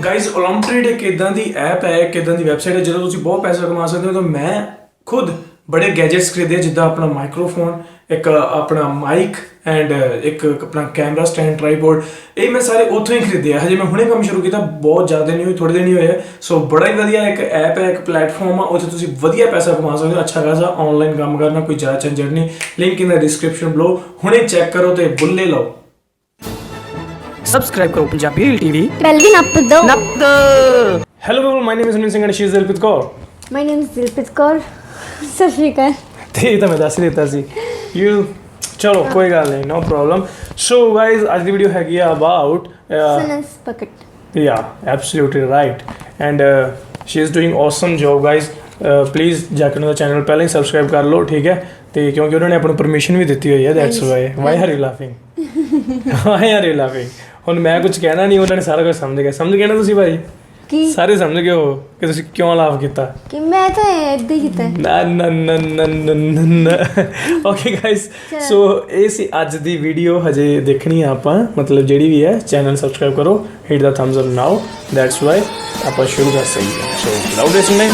Guys ओलंट्रेड एक इदां दी app है, एक इदां दी वैबसाइट है जिद्दां तुसीं बहुत पैसा कमा सकते हो। तो मैं खुद बड़े गैजेट्स खरीदे जिद्दां अपना माइक्रोफोन, एक अपना माइक एंड एक अपना कैमरा स्टैंड, ट्राईपोड, ये मैं सारे उत्थों ही खरीदे। हजे मैं हुणे काम शुरू किया, बहुत ज़्यादा नहीं हुई, थोड़े दिन ही होए। सो बड़ा ही वधिया एक ऐप है, एक प्लेटफॉर्म है, उत्थे तुसीं वधिया पैसा कमा सकते हो। अच्छा खासा ऑनलाइन काम करना, कोई ज़्यादा झंझट नहीं। Link in the description below, हुणे चेक करो तो बुल्ले लो। सब्सक्राइब करो पंजाबी टीवी, बेल भी नप दो। Hello people, my name is Sunil Singh and she is Dilpreet Kaur. My name is Dilpreet Kaur. सत श्री अकाल। ते ये तो मैं दस ही देता सी यू। चलो कोई गल नहीं, नो प्रॉब्लम। सो गाइज आज की वीडियो हैगी अबाउट सुनस बकेट। या absolutely right and she is doing awesome job guys. Please जाके उन्होंने चैनल पहले ही सबसक्राइब कर लो, ठीक है। तो क्योंकि उन्होंने अपनी परमिशन भी दी हुई है, that's why are you laughing, why are you laughing. हुण मैं कुछ कहना नहीं, उन्होंने सारा कुछ समझ गया ना तुसीं भाई, की सारे समझ गए हो कि तुसीं क्यों लाफ किया कि मैं तो इदां ही कीता है। ना ना ना ना ना ना ना। ओके गाइस, सो ये सी अज दी वीडियो। हजे देखनी है आपां, मतलब जेड़ी भी है, चैनल सबसक्राइब करो, hit the thumbs up now, that's why आपां शुरू कर सकते हैं। सो विदाउट वेस्टिंग टाइम,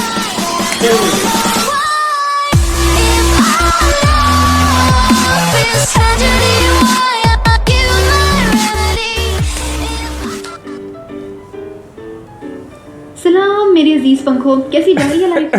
सलाम मेरे अजीज पंखो, कैसी जा रही है लाइफ?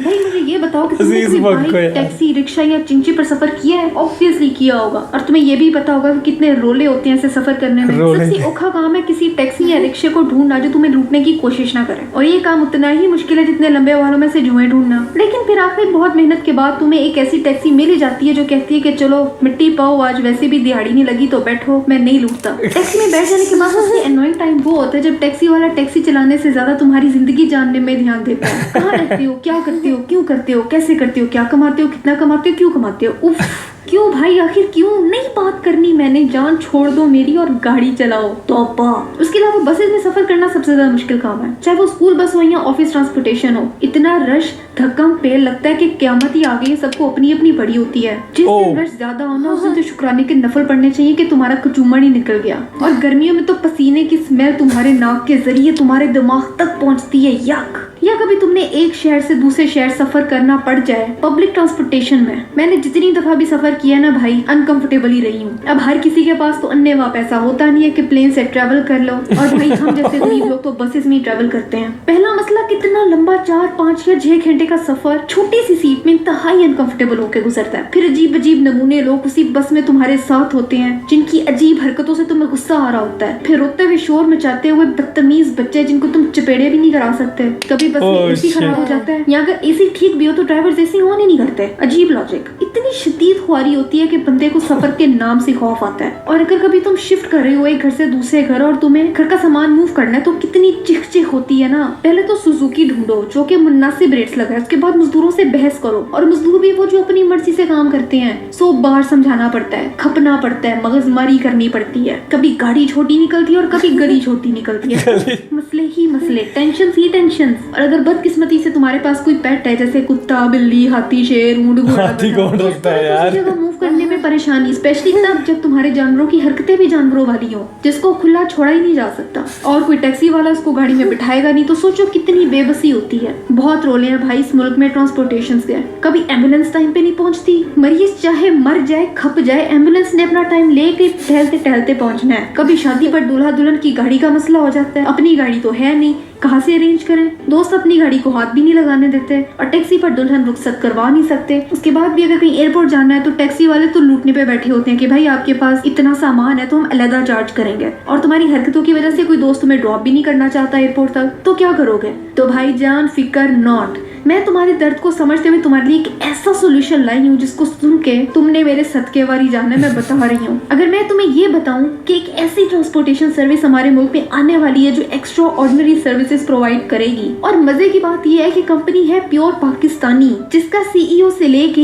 भाई मुझे ये बताओ कि तुमने कभी बाइक, टैक्सी, रिक्शा या चिंची पर सफर किया है? ऑब्वियसली किया होगा। और तुम्हें ये भी पता होगा कि कितने रोले होते हैं ऐसे सफर करने में। सबसे औखा काम है किसी टैक्सी या रिक्शे को ढूंढना जो तुम्हें लूटने की कोशिश ना करे, और ये काम उतना ही मुश्किल है जितने लंबे वालों में से जुएं ढूंढना। लेकिन फिर आखिर बहुत मेहनत के बाद तुम्हें एक ऐसी टैक्सी मिल जाती है जो कहती है कि चलो मिट्टी पाओ, आज वैसे भी दिहाड़ी नहीं लगी तो बैठो, मैं नहीं लूटता। टैक्सी में बैठ जाने के बाद सबसे एनोइंग टाइम वो होता है जब टैक्सी वाला टैक्सी चलाने से ज्यादा तुम्हारी जिंदगी जानने में ध्यान देता है। कहाँ रहते हो, क्या करते हो, क्यों करते हो, कैसे करते हो, क्या कमाते हो, कितना कमाते हो, क्यों कमाते हो, उफ क्यों भाई, आखिर क्यों? नहीं बात करनी मैंने, जान छोड़ दो मेरी और गाड़ी चलाओ। तौबा। उसके अलावा बसेस में सफर करना सबसे ज्यादा मुश्किल काम है, चाहे वो स्कूल बस हो या ऑफिस ट्रांसपोर्टेशन हो। इतना रश, धक्कम पेल, लगता है कि क़यामत ही आ गई है। सबको अपनी अपनी पड़ी होती है। जिस दिन रश ज्यादा हो ना, उस दिन तो शुक्राने के नफल पढ़ने चाहिए कि तुम्हारा कचूमड़ ही निकल गया। और गर्मियों में तो पसीने की स्मेल तुम्हारे नाक के जरिए तुम्हारे दिमाग तक पहुंचती है, यक। या कभी तुमने एक शहर से दूसरे शहर सफर करना पड़ जाए पब्लिक ट्रांसपोर्टेशन में। मैंने जितनी दफा भी सफर किया ना भाई, अनकंफर्टेबल ही रही हूँ। अब हर किसी के पास तो अन्य पैसा होता नहीं है कि प्लेन से ट्रेवल कर लो, और भाई हम जैसे गरीब लोग तो बसेस में ही ट्रेवल करते हैं। पहला मसला, कितना लंबा 4, 5 या 6 घंटे का सफर छोटी सी सीट में इंतहाई अनकंफर्टेबल होकर गुजरता है। फिर अजीब अजीब नमूने लोग उसी बस में तुम्हारे साथ होते हैं जिनकी अजीब हरकतों से तुम्हें गुस्सा आ रहा होता है। फिर रोते हुए शोर मचाते हुए बदतमीज बच्चे जिनको तुम चपेड़े भी नहीं करा सकते। कभी बस में एसी खराब हो जाता है, या अगर एसी ठीक भी हो तो ड्राइवर्स एसी ऑन ही नहीं करते। अजीब लॉजिक। इतनी शदीद ख्वारी होती है कि बंदे को सफर के नाम से खौफ आता है। और अगर कभी तुम शिफ्ट कर रहे हो एक घर से दूसरे घर और तुम्हें घर का सामान मूव करना है तो कितनी चिख चिख होती है ना। पहले तो सुजुकी ढूंढो जो कि मुनासिब रेट्स लगाए, उसके बाद मजदूरों से बहस करो, और मजदूर भी वो जो अपनी मर्जी से काम करते हैं। सो बार समझाना पड़ता है, खपना पड़ता है, मगजमारी करनी पड़ती है। कभी गाड़ी छोटी निकलती है और कभी गली छोटी निकलती है। मसले ही मसले, टेंशन ही टेंशन। और अगर बदकिस्मती से तुम्हारे पास कोई पेट है, जैसे कुत्ता, बिल्ली, हाथी, शेर, ऊंट, घोड़ा, हाथी कौन रखता है यार? जगह मूव करने में परेशानी, स्पेशली तब जब तुम्हारे जानवरों की हरकतें भी जानवरों वाली हो, जिसको खुला छोड़ा ही नहीं जा सकता, और कोई टैक्सी वाला उसको गाड़ी में बिठाएगा नहीं, तो सोचो कितनी बेबसी होती है। बहुत रोले हैं भाई इस मुल्क में ट्रांसपोर्टेशन के। कभी एम्बुलेंस टाइम पे नहीं पहुंचती, मरीज चाहे मर जाए, खप जाए, एम्बुलेंस ने अपना टाइम लेके टहलते टहलते पहुंचना है। कभी शादी पर दूल्हा दुल्हन की गाड़ी का मसला हो जाता है, अपनी गाड़ी तो है नहीं, कहाँ से अरेंज करें। दोस्त अपनी गाड़ी को हाथ भी नहीं लगाने देते, और टैक्सी पर दुल्हन रुखसत करवा नहीं सकते। उसके बाद भी अगर कहीं एयरपोर्ट जाना है तो टैक्सी वाले तो लूटने पे बैठे होते हैं कि भाई आपके पास इतना सामान है तो हम अलग चार्ज करेंगे, और तुम्हारी हरकतों की वजह से कोई दोस्त तुम्हें ड्रॉप भी नहीं करना चाहता एयरपोर्ट तक, तो क्या करोगे? तो भाई जान फिकर नॉट। मैं तुम्हारे दर्द को समझते हुए तुम्हारे लिए एक ऐसा सोल्यूशन लाई हूँ जिसको सुन के तुमने मेरे सदके वारी जाना मैं बता रही हूँ। अगर मैं तुम्हें ये बताऊं कि एक ऐसी ट्रांसपोर्टेशन सर्विस हमारे मुल्क में आने वाली है जो एक्स्ट्रा ऑर्डिनरी सर्विसेज प्रोवाइड करेगी, और मजे की बात यह है कि कंपनी है प्योर पाकिस्तानी, जिसका सीईओ से लेके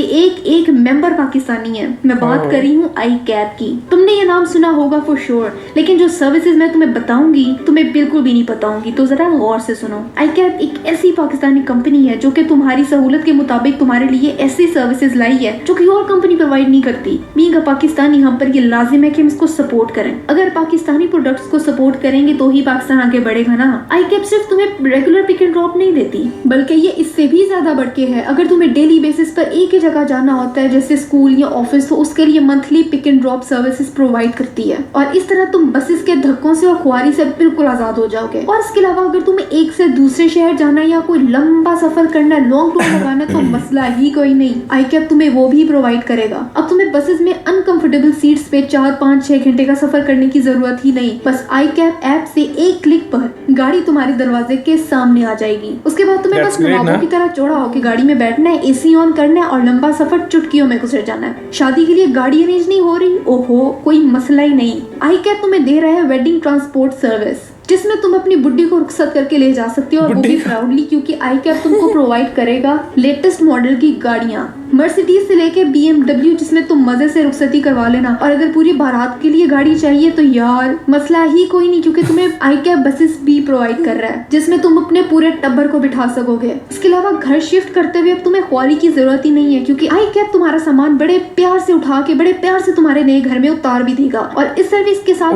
एक मेंबर पाकिस्तानी है। मैं बात कर रही हूँ iCab की। तुमने ये नाम सुना होगा फॉर श्योर, लेकिन जो सर्विसेज मैं तुम्हें बताऊंगी तुम्हें बिल्कुल भी नहीं पता होंगी, तो जरा गौर से सुनो। iCab एक ऐसी पाकिस्तानी कंपनी है जो जो कि तुम्हारी सहूलत के मुताबिक तुम्हारे लिए ऐसी सर्विसेज लाई है जो कि और कंपनी प्रोवाइड नहीं करती। बीइंग अ पाकिस्तानी हम पर ये लाजिम है कि हम इसको सपोर्ट करें। अगर पाकिस्तानी प्रोडक्ट्स को सपोर्ट करेंगे तो ही पाकिस्तान आगे बढ़ेगा ना। iCab सिर्फ तुम्हें रेगुलर पिक एंड ड्रॉप नहीं देती, बल्कि ये इससे भी ज्यादा बढ़ के है। अगर तुम्हें डेली बेसिस पर एक ही जगह जाना होता है जैसे स्कूल या ऑफिस, तो उसके लिए monthly pick and drop services provide करती है और इस तरह तुम बसेस के धक्कों से और खुआरी से बिल्कुल आजाद हो जाओगे। और इसके अलावा अगर तुम्हें एक से दूसरे शहर जाना या कोई लंबा सफर करना है, लॉन्ग टूर लगाना, तो मसला ही कोई नहीं, iCab तुम्हें वो भी प्रोवाइड करेगा। अब तुम्हें बसेस में अनकंफर्टेबल सीट्स पे 4, 5, 6 घंटे का सफर करने की जरूरत ही नहीं। बस iCab ऐप से एक क्लिक पर गाड़ी तुम्हारे दरवाजे के सामने आ जाएगी। उसके बाद तुम्हें बस नवाबों की तरह चौड़ा होकर गाड़ी में बैठना है, एसी ऑन करना है और लंबा सफर चुटकियों में गुजर जाना है। शादी के लिए गाड़ी अरेंज नहीं हो रही, ओहो कोई मसला ही नहीं। iCab तुम्हें दे रहा है वेडिंग ट्रांसपोर्ट सर्विस, जिसमें तुम अपनी बुड्ढी को रुखसत करके ले जा सकते हो और वो भी प्राउडली, क्योंकि iCab तुमको प्रोवाइड करेगा लेटेस्ट मॉडल की गाड़ियां, मर्सिडीज से लेके BMW, जिसमें तुम मजे से रुखसती करवा लेना। और अगर पूरी बारात के लिए गाड़ी चाहिए तो यार मसला ही कोई नहीं, क्योंकि तुम्हें iCab बसेस भी प्रोवाइड कर रहा है जिसमें तुम अपने पूरे टब्बर को बिठा सकोगे। इसके अलावा घर शिफ्ट करते हुए अब तुम्हें ख्वारी की जरूरत ही नहीं है, क्योंकि iCab तुम्हारा सामान बड़े प्यार से उठा के बड़े प्यार से तुम्हारे नए घर में उतार भी देगा। और इस सर्विस के साथ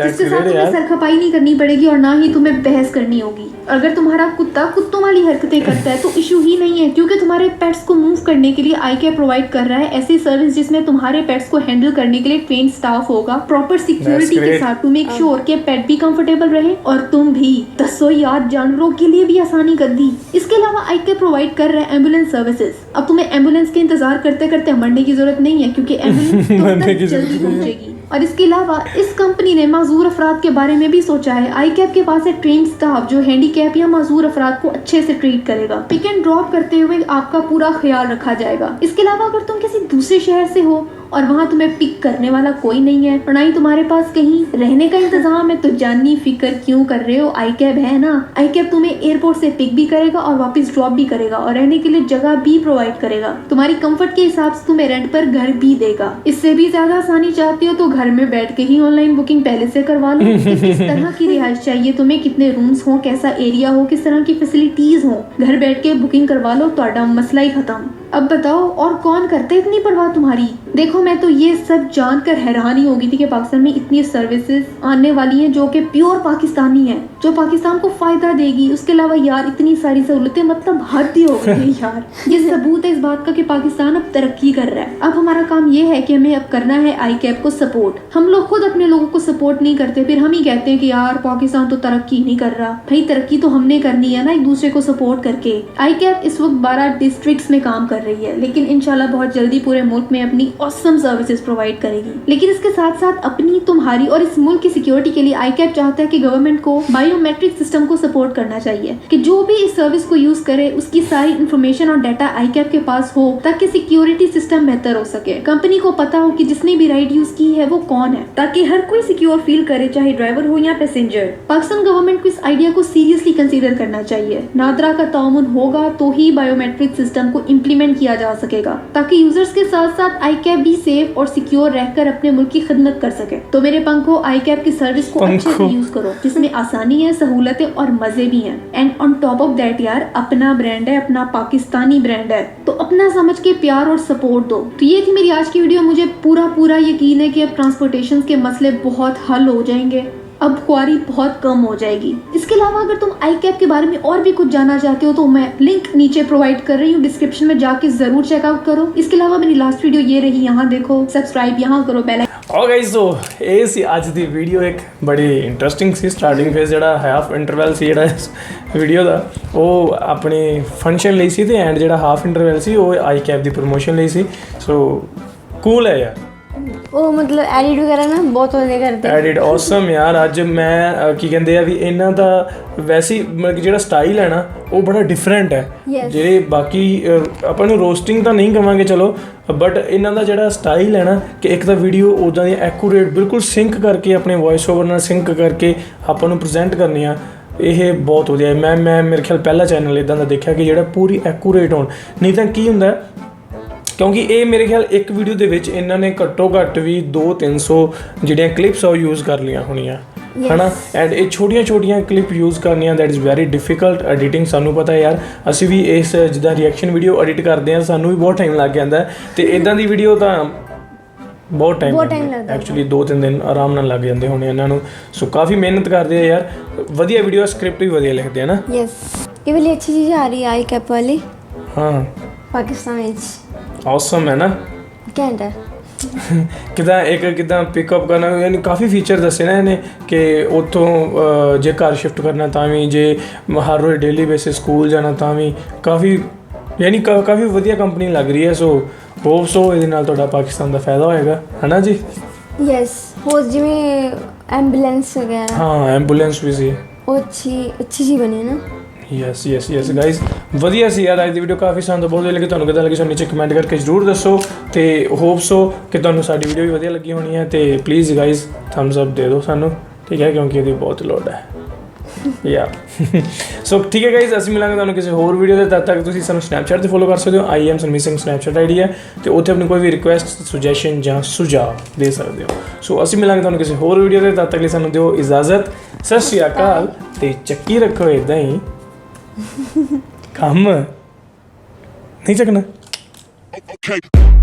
जिसके साथ तुम्हें सरखपाई नहीं करनी पड़ेगी और ना ही तुम्हें बहस करनी होगी। अगर तुम्हारा कुत्ता कुत्तों वाली हरकतें करता है तो इशू ही नहीं है, क्योंकि तुम्हारे पेट्स को मूव करने के लिए iCab प्रोवाइड कर रहा है ऐसी सर्विस जिसमें तुम्हारे पेट्स को हैंडल करने के लिए ट्रेन स्टाफ होगा, प्रॉपर सिक्योरिटी के साथ, टू मेक श्योर के पेट भी कंफर्टेबल रहे और तुम भी। 10 यार जानवरों के लिए भी आसानी कर दी। इसके अलावा iCab प्रोवाइड कर रहा है एम्बुलेंस सर्विसेज। अब तुम्हें एम्बुलेंस के इंतजार करते करते मरने की जरूरत नहीं है, क्योंकि एम्बुलेंस जल्दी पहुंचेगी। और इसके अलावा इस कंपनी ने माजूर अफराद के बारे में भी सोचा है। iCab के पास है ट्रेन स्टाफ जो हैंडीकैप या माजूर अफराद को अच्छे से ट्रीट करेगा। पिक एंड ड्रॉप करते हुए आपका पूरा ख्याल रखा जाएगा। इसके अलावा अगर तुम किसी दूसरे शहर से हो और वहाँ तुम्हें पिक करने वाला कोई नहीं है और ना ही तुम्हारे पास कहीं रहने का इंतजाम है, तो जाननी फिक्र क्यों कर रहे हो, iCab है ना। iCab तुम्हें एयरपोर्ट से पिक भी करेगा और वापस ड्रॉप भी करेगा और रहने के लिए जगह भी प्रोवाइड करेगा। तुम्हारी कंफर्ट के हिसाब से तुम्हें रेंट पर घर भी देगा। इससे भी ज्यादा आसानी चाहती हो तो घर में बैठ के ही ऑनलाइन बुकिंग पहले से करवा लो। किस तरह की रिहाइश चाहिए तुम्हें, कितने रूम्स हो, कैसा एरिया हो, किस तरह की फैसिलिटीज हो, घर बैठ के बुकिंग करवा लो, तो मसला ही खत्म। अब बताओ और कौन करते इतनी परवाह तुम्हारी। देखो मैं तो ये सब जानकर हैरान ही हो गई थी कि पाकिस्तान में इतनी सर्विसेज आने वाली हैं जो कि प्योर पाकिस्तानी है, जो पाकिस्तान को फायदा देगी। उसके अलावा यार इतनी सारी सहूलतें, मतलब हद ही हो गई है यार। ये सबूत है इस बात का कि पाकिस्तान अब तरक्की कर रहा है। अब हमारा काम ये है कि हमें अब करना है iCab को सपोर्ट। हम लोग खुद अपने लोगों को सपोर्ट नहीं करते, फिर हम ही कहते हैं कि यार पाकिस्तान तो तरक्की नहीं कर रहा। भाई तरक्की तो हमने करनी है ना, एक दूसरे को सपोर्ट करके। iCab इस वक्त 12 डिस्ट्रिक्ट्स में काम कर रही है, लेकिन इंशाल्लाह बहुत जल्दी पूरे मुल्क में अपनी ऑसम सर्विसेज प्रोवाइड करेगी। लेकिन इसके साथ साथ अपनी, तुम्हारी और इस मुल्क की सिक्योरिटी के लिए iCab चाहता है कि गवर्नमेंट को बायोमेट्रिक सिस्टम को सपोर्ट करना चाहिए, कि जो भी इस सर्विस को यूज करे उसकी सारी इंफॉर्मेशन और डाटा iCab के पास हो, ताकि सिक्योरिटी सिस्टम बेहतर हो सके। कंपनी को पता हो कि जिसने भी राइड यूज की है वो कौन है, ताकि हर कोई सिक्योर फील करे, चाहे ड्राइवर हो या पैसेंजर। पाकिस्तान गवर्नमेंट को इस आइडिया को सीरियसली कंसीडर करना चाहिए। नादरा का ताउन होगा तो ही बायोमेट्रिक सिस्टम को इम्प्लीमेंट किया जा सकेगा, ताकि यूजर्स के साथ साथ iCab भी सेफ और सिक्योर रहकर अपने मुल्क की खिदमत कर सके। तो मेरे पंखो iCab की सर्विस को अच्छे से यूज करो, जिसमें आसानी है, सहूलतें और मजे भी हैं। And on top of that यार अपना ब्रांड है, अपना पाकिस्तानी ब्रांड है, तो अपना समझ के प्यार और सपोर्ट दो। तो ये थी मेरी आज की वीडियो। मुझे पूरा यकीन है कि अब ट्रांसपोर्टेशन के मसले बहुत हल हो जाएंगे, अब ख्वारी बहुत कम हो जाएगी। इसके अलावा अगर तुम iCab के बारे में और भी कुछ जानना चाहते हो तो मैं लिंक नीचे प्रोवाइड कर रही हूँ, डिस्क्रिप्शन में जाके जरूर चेकआउट करो। इसके अलावा मेरी लास्ट वीडियो ये रही, यहाँ देखो, सब्सक्राइब यहाँ करो, बेल गाइस तो ਇਹ ਸੀ ਅੱਜ ਦੀ ਵੀਡੀਓ। ਇੱਕ ਬੜੀ ਇੰਟਰਸਟਿੰਗ ਸੀ। ਸਟਾਰਟਿੰਗ ਫੇਸ ਜਿਹੜਾ ਹਾਫ ਇੰਟਰਵਲ ਸੀ ਜਿਹੜਾ ਇਸ ਵੀਡੀਓ ਦਾ, ਉਹ ਆਪਣੀ ਫੰਕਸ਼ਨ ਲਈ ਸੀ, ਤੇ ਐਂਡ ਜਿਹੜਾ ਹਾਫ ਇੰਟਰਵਲ ਸੀ ਉਹ iCab ਦੀ ਪ੍ਰਮੋਸ਼ਨ ਲਈ ਸੀ। ਸੋ ਕੂਲ ਹੈ ਯਾਰ। ਉਹ ਮਤਲਬ ਐਡਿਟ ਵਗੈਰਾ ਨਾ ਬਹੁਤ ਵਧੀਆ ਕਰਦੇ, ਐਡਿਟ ਔਸਮ ਯਾਰ। ਅੱਜ ਮੈਂ ਕੀ ਕਹਿੰਦੇ ਆ ਵੀ ਇਹਨਾਂ ਦਾ ਵੈਸੇ ਮਤਲਬ ਕਿ ਜਿਹੜਾ ਸਟਾਈਲ ਹੈ ਨਾ ਉਹ ਬੜਾ ਡਿਫਰੈਂਟ ਹੈ। ਜਿਹੜੇ ਬਾਕੀ ਆਪਾਂ ਨੂੰ ਰੋਸਟਿੰਗ ਤਾਂ ਨਹੀਂ ਕਵਾਂਗੇ ਚਲੋ, ਬਟ ਇਹਨਾਂ ਦਾ ਜਿਹੜਾ ਸਟਾਈਲ ਹੈ ਨਾ ਕਿ ਇੱਕ ਤਾਂ ਵੀਡੀਓ ਉੱਦਾਂ ਦੀ ਐਕੂਰੇਟ ਬਿਲਕੁਲ ਸਿੰਕ ਕਰਕੇ ਆਪਣੇ ਵੌਇਸ ਓਵਰ ਨਾਲ ਸਿੰਕ ਕਰਕੇ ਆਪਾਂ ਨੂੰ ਪ੍ਰੈਜ਼ੈਂਟ ਕਰਨੀ ਆ, ਇਹ ਬਹੁਤ ਵਧੀਆ ਹੈ। ਮੈਂ ਮੇਰੇ ਖਿਆਲ ਪਹਿਲਾ ਚੈਨਲ ਇੱਦਾਂ ਦਾ ਦੇਖਿਆ ਕਿ ਜਿਹੜਾ ਪੂਰੀ ਐਕੂਰੇਟ ਹੋਣ। ਨਹੀਂ ਤਾਂ ਕੀ ਹੁੰਦਾ, ਕਿਉਂਕਿ ਇਹ ਮੇਰੇ ਖਿਆਲ ਇੱਕ ਵੀਡੀਓ ਦੇ ਵਿੱਚ ਇਹਨਾਂ ਨੇ ਘੱਟੋ ਘੱਟ ਵੀ 200-300 ਜਿਹੜੀਆਂ ਕਲਿੱਪਸ ਆ ਉਹ ਯੂਜ਼ ਕਰ ਲਈਆਂ ਹੋਣੀਆਂ। ਹੈ ਨਾ ਐਂਡ ਇਹ ਛੋਟੀਆਂ ਕਲਿੱਪ ਯੂਜ਼ ਕਰਨੀਆਂ that is very difficult editing ਸਾਨੂੰ ਪਤਾ ਯਾਰ ਅਸੀਂ ਵੀ ਇਸ ਜਿੱਦਾਂ ਰਿਐਕਸ਼ਨ ਵੀਡੀਓ ਐਡਿਟ ਕਰਦੇ ਹਾਂ ਸਾਨੂੰ ਵੀ ਬਹੁਤ ਟਾਈਮ ਲੱਗ ਜਾਂਦਾ ਤੇ ਇਦਾਂ ਦੀ ਵੀਡੀਓ ਤਾਂ ਬਹੁਤ ਟਾਈਮ ਲੱਗਦਾ ਐਕਚੁਅਲੀ 2-3 ਦਿਨ ਆਰਾਮ ਨਾਲ ਲੱਗ ਜਾਂਦੇ ਹੋਣੇ ਇਹਨਾਂ ਨੂੰ ਸੋ ਕਾਫੀ ਮਿਹਨਤ ਕਰਦੇ ਆ ਯਾਰ ਵਧੀਆ ਵੀਡੀਓ ਸਕ੍ਰਿਪਟ ਵੀ ਵਧੀਆ ਲਿਖਦੇ ਆ ਨਾ यस ये वाली अच्छी चीज़ आ रही है आई कैप वाली ਹਾਂ पाकिस्तान में ਔਸਮ ਹੈ ਨਾ घंटा ਕਿੱਦਾਂ ਪਿਕਅਪ ਕਰਨਾ ਯਾਨੀ ਕਾਫੀ ਫੀਚਰ ਦੱਸੇ ਨਾ ਇਹਨੇ ਕਿ ਉੱਥੋਂ ਜੇ ਘਰ ਸ਼ਿਫਟ ਕਰਨਾ ਤਾਂ ਵੀ ਜੇ ਹਰ ਰੋਜ਼ ਡੇਲੀ ਬੇਸਿਸ ਸਕੂਲ ਜਾਣਾ ਤਾਂ ਵੀ ਕਾਫੀ ਯਾਨੀ ਕਾਫੀ ਵਧੀਆ ਕੰਪਨੀ ਲੱਗ ਰਹੀ ਹੈ ਸੋ ਹੋਪ ਸੋ ਇਹਦੇ ਨਾਲ ਤੁਹਾਡਾ ਪਾਕਿਸਤਾਨ ਦਾ ਫਾਇਦਾ ਹੋਏਗਾ ਹੈ ਨਾ ਜੀ यस वो जिमें एम्बुलेंस वगैरह ਹਾਂ ਐਂਬੂਲੈਂਸ ਵੀ ਸੀ वो अच्छी सी बनी है ना ਯੈਸ ਗਾਇਜ਼ ਵਧੀਆ ਸੀ ਯਾਰ ਅੱਜ ਦੀ ਵੀਡੀਓ ਕਾਫੀ ਸਾਨੂੰ ਬਹੁਤ ਵਧੀਆ ਲੱਗੀ ਤੁਹਾਨੂੰ ਕਿੱਦਾਂ ਲੱਗੀ ਸਾਨੂੰ ਨੀਚੇ ਕਮੈਂਟ ਕਰਕੇ ਜ਼ਰੂਰ ਦੱਸੋ ਤੇ ਹੋਪ ਸੋ ਕਿ ਤੁਹਾਨੂੰ ਸਾਡੀ ਵੀਡੀਓ ਵੀ ਵਧੀਆ ਲੱਗੀ ਹੋਣੀ ਹੈ ਤੇ ਪਲੀਜ਼ ਗਾਇਜ਼ ਥੰਬਸ ਅਪ ਦੇ ਦਿਓ ਸਾਨੂੰ ਠੀਕ ਹੈ ਕਿਉਂਕਿ ਇਹਦੀ ਬਹੁਤ ਲੋੜ ਹੈ ਯਾ ਸੋ ਠੀਕ ਹੈ ਗਾਇਜ਼ ਅਸੀਂ ਮਿਲਾਂਗੇ ਤੁਹਾਨੂੰ ਕਿਸੇ ਹੋਰ ਵੀਡੀਓ ਦੇ ਤਦ ਤੱਕ ਤੁਸੀਂ ਸਾਨੂੰ ਸਨੈਪਚੈਟ ਤੇ ਫੋਲੋ ਕਰ ਸਕਦੇ ਹੋ I am Sanmeet Singh Snapchat ID ਹੈ ਤੇ ਉੱਥੇ ਆਪਣੀ ਕੋਈ ਵੀ ਰਿਕੁਐਸਟ ਸੁਜੈਸ਼ਨ ਜਾਂ ਸੁਝਾਅ ਦੇ ਸਕਦੇ ਹੋ ਸੋ ਅਸੀਂ ਮਿਲਾਂਗੇ ਤੁਹਾਨੂੰ ਕਿਸੇ ਹੋਰ ਵੀਡੀਓ ਦੇ ਤਦ ਤੱਕ ਲਈ ਸਾਨੂੰ ਦਿਓ ਇਜਾਜ਼ਤ ਸਤਿ ਸ਼੍ਰੀ ਅਕਾਲ ਤੇ ਚੱਕੀ ਰੱਖੋ ਇਦਾਂ ਹੀ ਕੰਮ ਨਹੀਂ ਚੱਕਣਾ Okay.